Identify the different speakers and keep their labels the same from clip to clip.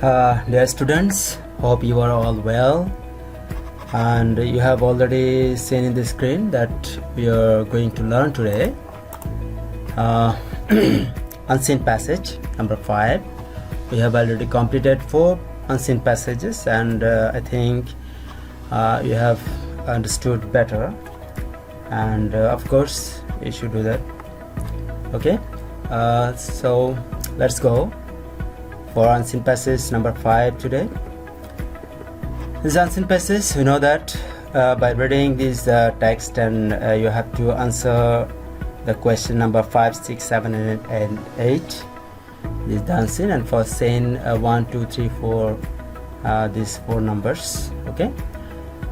Speaker 1: Dear students, hope you are all well, and you have already seen in the screen that we are going to learn today uh, unseen passage number 5. We have already completed 4 unseen passages, and I think you have understood better, and of course you should do that. Okay, so let's go for unseen passage number 5 today. This unseen passage, you know that by reading this text, and you have to answer the question number 5, 6, 7, and 8. This is the unseen, and for saying 1, 2, 3, 4, these 4 numbers. Okay,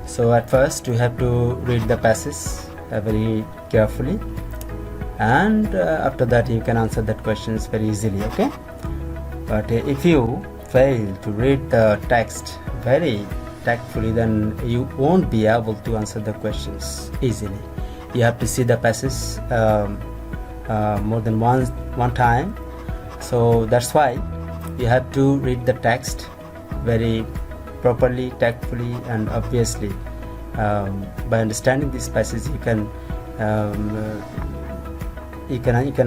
Speaker 1: so at first you have to read the passage very carefully, and after that you can answer that questions very easily. Okay, but if you fail to read the text very tactfully, then you won't be able to answer the questions easily. You have to see the passage more than one time, so that's why you have to read the text very properly, tactfully, and obviously. By understanding this passage, you can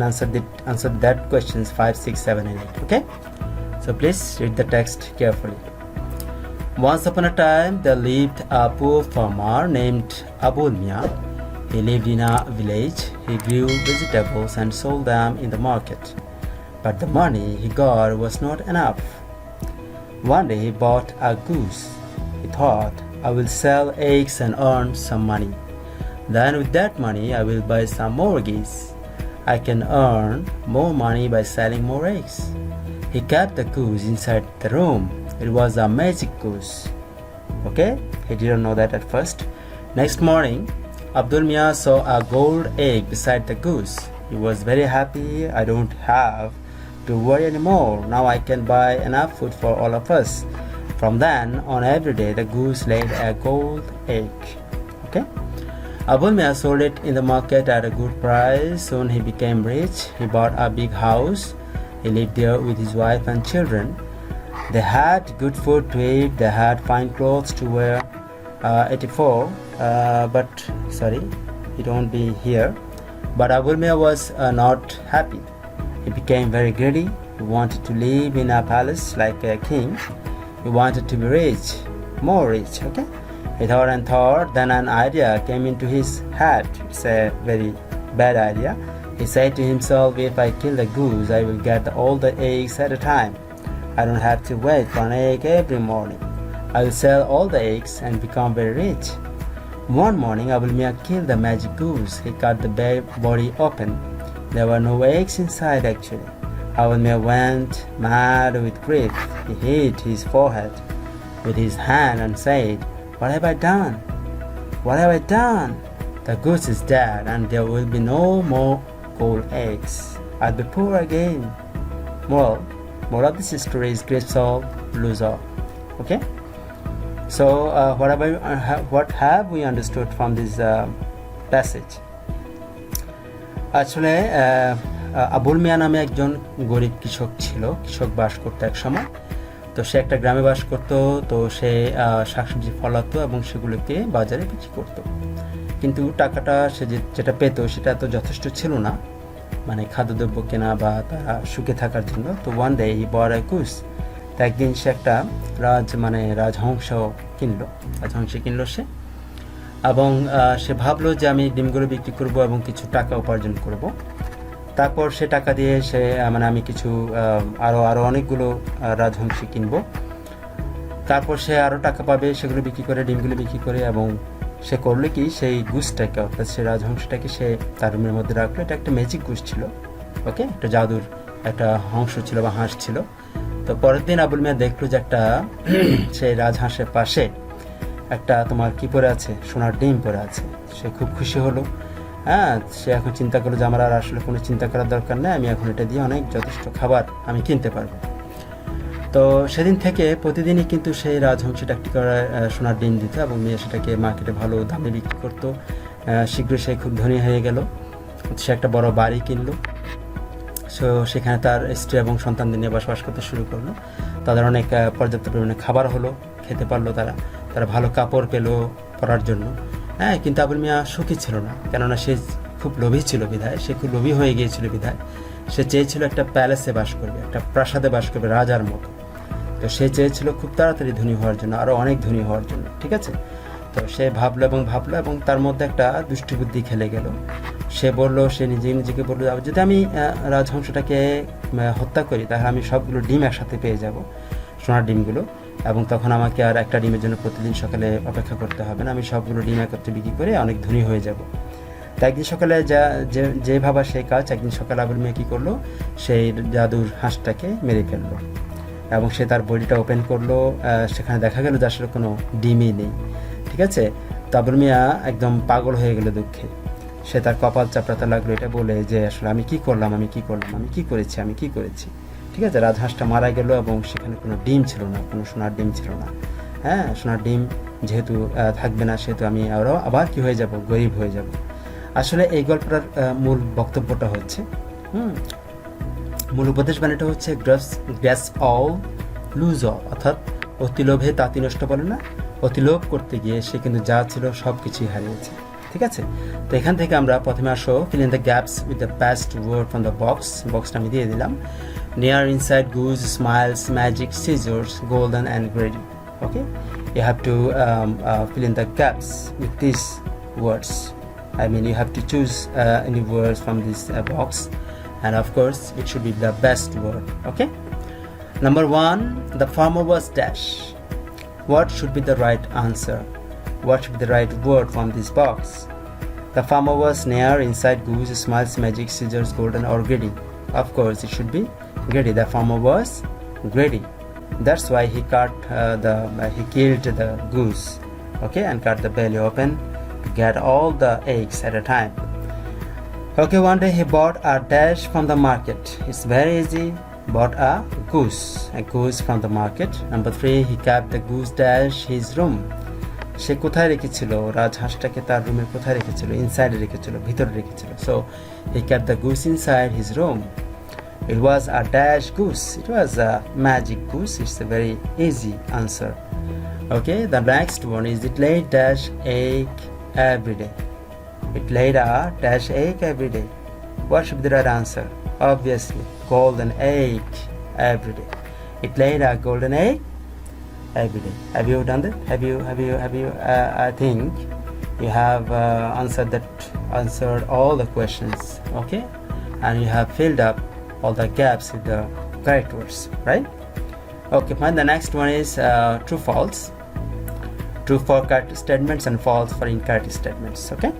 Speaker 1: answer that questions 5, 6, 7, and 8. Okay, so please read the text carefully. Once upon a time, there lived a poor farmer named Abul Mia. He lived in a village. He grew vegetables and sold them in the market, but the money he got was not enough. One day he bought a goose. He thought, I will sell eggs and earn some money. Then with that money I will buy some more geese. I can earn more money by selling more eggs. He kept the goose inside the room. It was a magic goose. Okay, he didn't know that at first. Next morning, Abdul Mia saw a gold egg beside the goose. He was very happy. I don't have to worry anymore. Now I can buy enough food for all of us. From then on, every day the goose laid a gold egg. Okay, Abul Mia sold it in the market at a good price. Soon he became rich. He bought a big house. He lived there with his wife and children. They had good food to eat. They had fine clothes to wear. 84. But sorry, it won't be here. But Abul Mia was not happy. He became very greedy. He wanted to live in a palace like a king. He wanted to be rich, more rich. Okay, he thought and thought. Then an idea came into his head. It's a very bad idea. He said to himself, if I kill the goose, I will get all the eggs at a time. I don't have to wait for an egg every morning. I will sell all the eggs and become very rich. One morning, Abul Mia killed the magic goose. He cut the body open. There were no eggs inside actually. Abul Mia went mad with grief. He hit his forehead with his hand and said, what have I done? What have I done? The goose is dead, and there will be no more gold eggs. I'll be poor again. Moral of this story is great soul, lose all. Okay? So what have we understood from this passage? আসলে আবুল মিয়া নামে একজন গরিব কৃষক ছিল। কৃষক বাস করতো এক সময়। তো সে একটা গ্রামে বাস করতো। তো সে শাকসবজি ফলাতো এবং সেগুলোকে বাজারে বিক্রি করতো। কিন্তু টাকাটা সে যেটা পেতো সেটা তো যথেষ্ট ছিল না, মানে খাদ্যদ্রব্য কেনা বা তারা সুখে থাকার জন্য। তো one day he bought a goose. তো একদিন সে একটা রাজহংস কিনলো সে, এবং সে ভাবলো যে আমি ডিমগুলো বিক্রি করব এবং কিছু টাকা উপার্জন করব। তারপর সে টাকা দিয়ে সে আমি কিছু আরো অনেকগুলো রাজহংসী কিনবো। তারপর সে আরো টাকা পাবে সেগুলো বিক্রি করে, ডিমগুলো বিক্রি করে, এবং সে করলো কি, সেই গুসটাকে অর্থাৎ সে রাজহংসটাকে সে তার রুমের মধ্যে রাখলো। এটা একটা ম্যাজিক গুস ছিল। ওকে, একটা জাদুর একটা হংস ছিল বা হাঁস ছিল। তো পরের দিন আবুল মিয়া দেখলো যে একটা সেই রাজহাঁসের পাশে একটা তোমার কি পরে আছে, সোনার ডিম পরে আছে। সে খুব খুশি হলো। হ্যাঁ, সে এখন চিন্তা করলো যে আমার আর আসলে কোনো চিন্তা করার দরকার নেই, আমি এখন এটা দিয়ে অনেক যথেষ্ট খাবার আমি কিনতে পারবো। তো সেদিন থেকে প্রতিদিনই কিন্তু সেই রাজহংসীটা একটি করে সোনার ডিম দিত এবং মেয়ে সেটাকে মার্কেটে ভালো দামে বিক্রি করতো। শীঘ্রই সে খুব ধনী হয়ে গেল। সে একটা বড় বাড়ি কিনলো। সো সেখানে তার স্ত্রী এবং সন্তানদের নিয়ে বসবাস করতে শুরু করলো। তাদের অনেক পর্যাপ্ত পরিমাণে খাবার হলো, খেতে পারলো তারা ভালো কাপড় পেলো পরার জন্য। হ্যাঁ, কিন্তু আবুল মিয়া সুখী ছিল না, কেননা সে খুব লোভী ছিল বিধায়, সে খুব লোভী হয়ে গিয়েছিল বিধায় সে চেয়েছিল একটা প্যালেসে বাস করবে, একটা প্রাসাদে বাস করবে রাজার মতো। তো সে চেয়েছিল খুব তাড়াতাড়ি ধনী হওয়ার জন্য, আরও অনেক ধনী হওয়ার জন্য, ঠিক আছে। তো সে ভাবলো এবং তার মধ্যে একটা দুষ্টু বুদ্ধি খেলে গেল। সে নিজেকে বললো, যদি আমি রাজহংসটাকে হত্যা করি তাহলে আমি সবগুলো ডিম একসাথে পেয়ে যাব, সোনার ডিমগুলো, এবং তখন আমাকে আর একটা ডিমের জন্য প্রতিদিন সকালে অপেক্ষা করতে হবে না, আমি সবগুলো ডিম একত্রে বিক্রি করে অনেক ধনী হয়ে যাব। তো একদিন সকালে যে ভাবা সেই কাজ, একদিন সকালে আবুল মিয়া কী করলো, সেই জাদুর হাঁসটাকে মেরে ফেললো এবং সে তার বডিটা ওপেন করলো। সেখানে দেখা গেল যে আসলে কোনো ডিমই নেই, ঠিক আছে। তো আবুল মিয়া একদম পাগল হয়ে গেল দুঃখে। সে তার কপাল চাপড়াতে লাগলো, এটা বলে যে আসলে আমি কি করেছি। ঠিক আছে, রাজহাঁসটা মারা গেল এবং সেখানে কোনো ডিম ছিল না, কোনো সোনার ডিম ছিল না। হ্যাঁ, সোনার ডিম যেহেতু থাকবে না, সেহেতু আমি আবার কি হয়ে যাব, গরিব হয়ে যাব। আসলে এই গল্পটার মূল বক্তব্যটা হচ্ছে, মূল উপদেশ বাণীটা হচ্ছে গ্যাস অল লুজ অল, অর্থাৎ অতি লোভে তাঁতি নষ্ট বলে না, অতি লোভ করতে গিয়ে সে কিন্তু যা ছিল সব কিছুই হারিয়েছে, ঠিক আছে। তো এখান থেকে আমরা প্রথমে আসো fill in the gaps with the best word from the বক্সটা আমি দিয়ে দিলাম। Near, inside, goose, smiles, magic, scissors, golden and greedy. Okay, you have to fill in the gaps with these words. I mean, you have to choose any words from this box, and of course it should be the best word. Okay, number 1, the farmer was dash. What should be the right answer? What should be the right word from this box? The farmer was near, inside, goose, smiles, magic, scissors, golden, or greedy. Of course it should be greedy. The farmer was greedy. That's why he killed the goose, okay, and cut the belly open to get all the eggs at a time. Okay, one day he bought a dash from the market. It's very easy. Bought a goose from the market. Number 3, he kept the goose dash his room. সে কোথায় রেখেছিল রাজহাঁসটাকে? তার রুমের কোথায় রেখেছিল? ইনসাইডে রেখেছিল, ভিতরে রেখেছিল। So he kept the goose inside his room. It was a dash goose. It was a magic goose. It's a very easy answer. Okay, the next one is it laid dash egg every day. It laid a dash egg every day. What should be the right answer? Obviously, golden egg every day. It laid a golden egg every day. Have you done that? Have you? I think you have answered all the questions. Okay, and you have filled up all the gaps with the correct words, right? Okay, fine. The next one is true, false. True for correct statements and false for incorrect statements. Okay.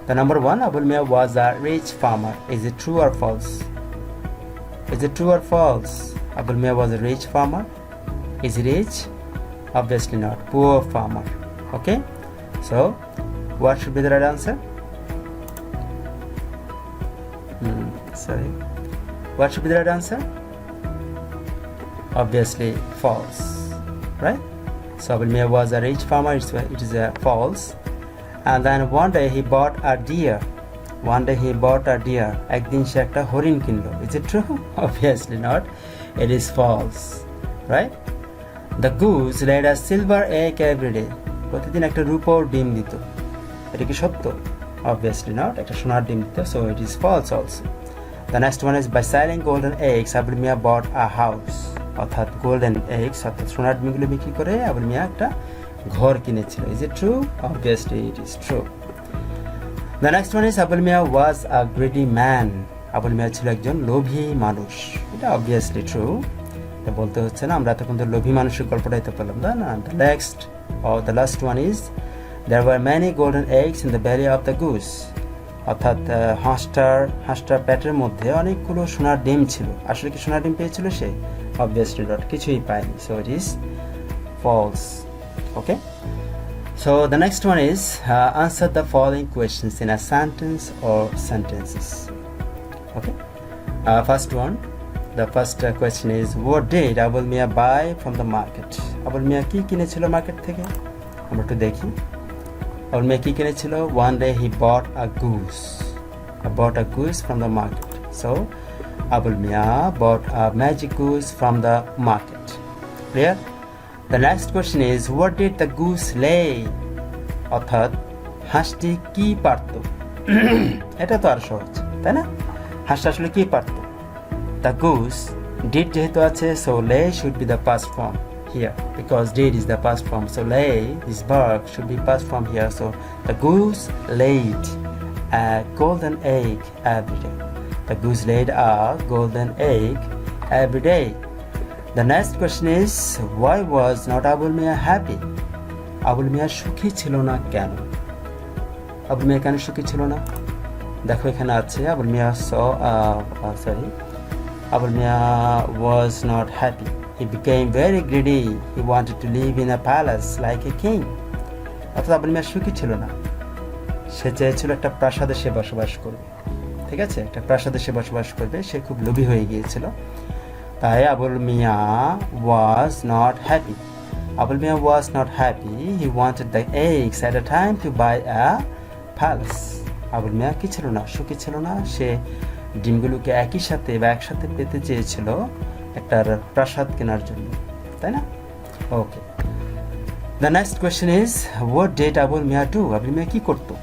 Speaker 1: The number 1, Abul Mia was a rich farmer. Is it true or false? Is it true or false? Abul Mia was a rich farmer. Is he rich? Obviously not. Poor farmer. Okay. So, what should be the right answer? What should be the right answer? Obviously false, right? So Abul Mia was a rich farmer. It is a false. And then one day he bought a deer. একদিন সে একটা হরিণ কিনলো. Is it true? Obviously not. It is false, right? The goose laid a silver egg every day. প্রতিদিন একটা রূপোর ডিম দিত. এটা কি সত্য? Obviously not. একটা সোনার ডিম দিত. So it is false also. The next one is by selling golden eggs, Abul Mia bought a house. অর্থাৎ golden eggs, অর্থাৎ সোনার ডিমগুলো বিক্রি করে আবুল মিয়া একটা ঘর কিনেছিল. Is it true? Obviously it is true. The next one is Abul Mia was a greedy man. Abul মিয়া ছিল একজন লোভী মানুষ. এটা obviously true. এটা বলতে হচ্ছে না, আমরা তখন তো লোভী মানুষের গল্পটাই তো পেলাম, তাই না? The last one is there were many golden eggs in the belly of the goose. অর্থাৎ হাঁসটার পেটের মধ্যে অনেকগুলো সোনার ডিম ছিল. আসলে কি সোনার ডিম পেয়েছিল সে? Obviously not. কিছুই পায়নি. So it is false. Okay. So the next one is answer the following questions in a sentence or sentences. Okay. First one. The first question is what did Abul Mia buy from the market? Abul Mia কি কিনেছিল market থেকে? আমরা একটু দেখি. Abul Mia কি কিনেছিল? One day he bought a goose from the market. So Abul Mia bought a magic goose from the market. Clear? The next question is, what did the goose lay? অর্থাৎ হাঁসটি কি পারত? এটা তো আর সহজ, তাই না? হাঁসটা আসলে কি পারত? The goose did যেহেতু আছে, so lay should be the past form here because did is the past form. So lay, this verb should be past form here. So the goose laid a golden egg every day. The goose laid a golden egg every day. The next question is, why was not Abul Mia happy? Abul Mia সুখী ছিল না কেন? আবুল মিয়া কেন সুখী ছিল না? দেখো এখানে আছে Abul Mia Abul Mia was not happy. He became very greedy. He wanted to live in a palace like a king. অর্থাৎ আবুল মিয়া সুখী ছিল না, সে চেয়েছিল একটা প্রাসাদে সে বসবাস করবে। ঠিক আছে, একটা প্রাসাদে সে বসবাস করবে, সে খুব লোভী হয়ে গিয়েছিল। তাই Abul Mia was not happy. Abul Mia was not happy. He wanted the eggs at a time to buy a palace. Abul Mia কি ছিল না? সুখী ছিল না, সে ডিমগুলোকে একই সাথে বা একসাথে পেতে চেয়েছিল একটা প্রাসাদ কেনার জন্য, তাই না? Okay, the next question is, what did Abul Mia do? Abul Mia কি করতো?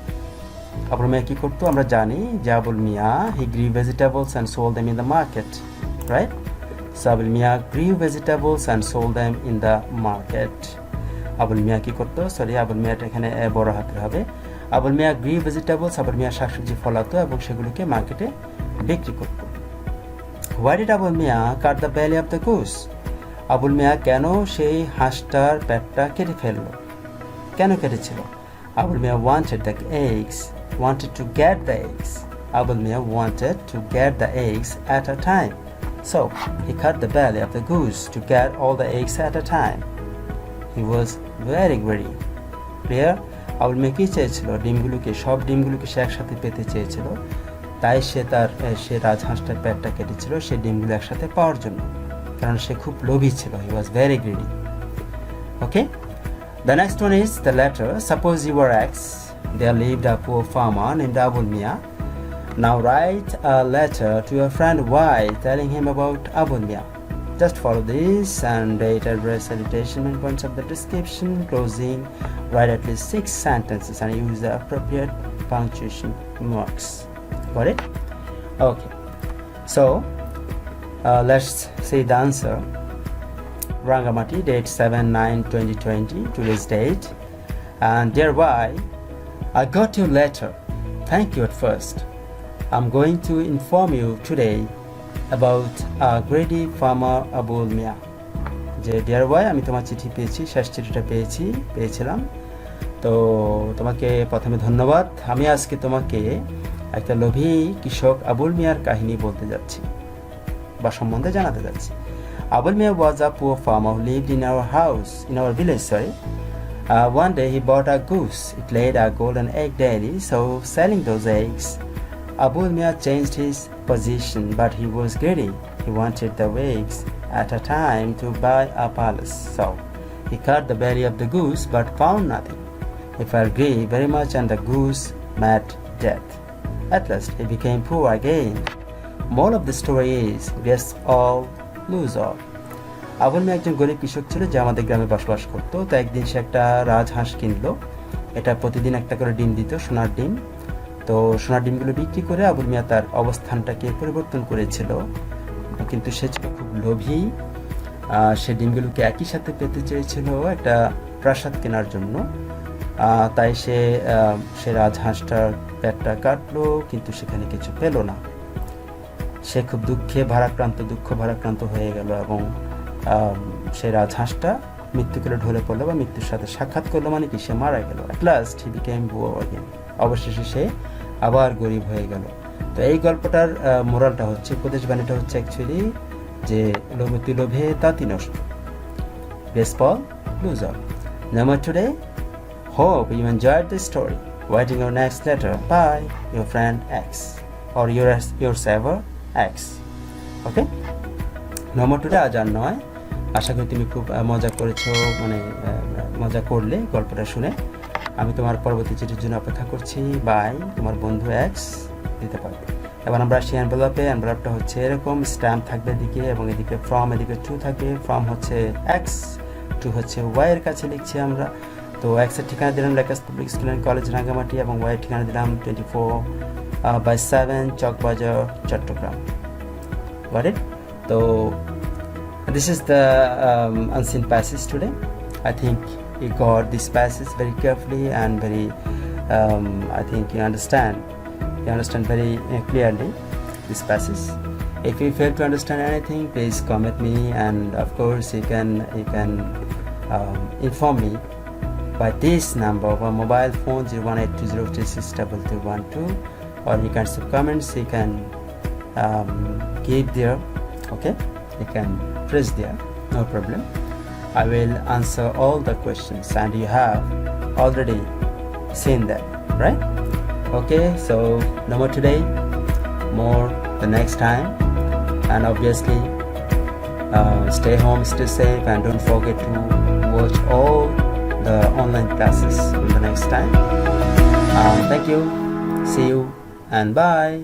Speaker 1: Abul Mia কি করতো? আমরা জানি যে Abul Mia, he grew vegetables and sold them in the market, right? So Abul Mia grew vegetables and sold them in the market. Abul Mia কি করতো? Sorry, Abul Mia এখানে বড় হাতের হবে। Abul Mia grew vegetables, Abul Mia শাকসবজি ফলাতো এবং সেগুলোকে মার্কেটে বিক্রি করতো। Why did Abul Mia cut the belly of the goose? Abul Mia কেন সেই হাঁসটার পেটটা কেটে ফেললো? কেন কেটেছিল? Abul Mia wanted the eggs, wanted to get the eggs. Abul Mia wanted to get the eggs at a time. So he cut the belly of the goose to get all the eggs at a time. He was very greedy. Clear? Abul Mia কি চেয়েছিল? ডিমগুলোকে, সব ডিমগুলোকে সে একসাথে পেতে চেয়েছিল, তাই সে রাজহাঁসটার পেটটা কেটেছিল সে ডিমগুলো একসাথে পাওয়ার জন্য, কারণ সে খুব লোভী ছিল। He was very greedy. Okay? The next one is the letter. Suppose you were X. There lived a poor farmer named Abul Mia. Now write a letter to your friend Y telling him about Abul Mia. Just follow this and date, address, salutation, and points of the description. Closing, write at least 6 sentences and use the appropriate punctuation marks. Got it? Okay. So let's see the answer. Rangamati, date 7/9/2020, today's date. And dear Y, I got your letter. Thank you at first. I'm going to inform you today about a greedy farmer Abul Mia. যে deer Y, আমি তোমার চিঠি পেয়েছি, শেষ চিঠিটা পেয়েছিলাম, তো তোমাকে প্রথমে ধন্যবাদ। আমি আজকে তোমাকে একটা লোভী কৃষক আবুল মিয়ার কাহিনী বলতে যাচ্ছি বা সম্বন্ধে জানাতে যাচ্ছি। Abul Mia was a poor farmer who lived in our village. One day he bought a goose. It laid a golden egg daily, so selling those eggs, Abul Mia changed his position, but he was greedy. He wanted the eggs at a time to buy a palace. So he cut the belly of the goose, but found nothing. He felt greedy very much, and the goose met death. At last he became poor again. Moral of the story is, guess all, lose all. Abul মিয়া একজন গরিব কৃষক ছিল যে আমাদের গ্রামে বসবাস করতো। তো একদিন সে একটা রাজহাঁস কিনলো। এটা প্রতিদিন একটা করে ডিম দিত, সোনার ডিম। তো সোনার ডিমগুলো বিক্রি করে আবুল মিয়া তার অবস্থানটাকে পরিবর্তন করেছিল, কিন্তু সে ছিল খুব লোভী। সে ডিমগুলোকে একই সাথে পেতে চেয়েছিল একটা প্রাসাদ কেনার জন্য। তাই সে রাজহাঁসটার পেটটা কাটলো, কিন্তু সেখানে কিছু পেল না। সে খুব দুঃখ ভারাক্রান্ত হয়ে গেল এবং সে রাজহাঁসটা মৃত্যুকে ঢলে পড়লো বা মৃত্যুর সাথে সাক্ষাৎ করলো, মানে কি সে মারা গেল। At last he became poor again. অবশেষে সে আবার গরিব হয়ে গেল। তো এই গল্পটার মোরালটা হচ্ছে, উপদেশ বাণীটা হচ্ছে অ্যাকচুয়ালি যে লোভে তাঁতি নষ্ট, best all lose all. Number today, hope you enjoyed the story. Writing your next letter by your friend X or your saver X. Okay? Number today আজ আর নয়। আশা করি তুমি খুব মজা করেছো, মানে মজা করলে গল্পটা শুনে। আমি তোমার পরবর্তী চিঠির জন্য অপেক্ষা করছি। বাই, তোমার বন্ধু X দিতে পারবে। এবার আমরা আসি এনভেলপে। এনভেলপটা হচ্ছে এরকম, স্ট্যাম্প থাকবে এদিকে এবং এদিকে ফ্রম, এদিকে টু থাকে। ফ্রম হচ্ছে এক্স, টু হচ্ছে ওয়াই এর কাছে লিখছি আমরা। তো এক্সের ঠিকানা দিলাম Lakers public school and college Rangamati এবং ওয়াইয়ের ঠিকানা দিলাম 24/7 Chawkbazar Chittagong. Got it? So this is the unseen passage today. I think you got this passage very carefully and very I think you understand very clearly this passage. If you fail to understand anything, please comment me, and of course you can inform me by this number of our mobile phone 01820362212, or you can sub comments, you can give there, okay, you can press there, no problem. I will answer all the questions and you have already seen them, right? Okay, so no more today, more the next time, and obviously stay home, stay safe, and don't forget to watch all the online classes in the next time. Thank you, see you, and bye.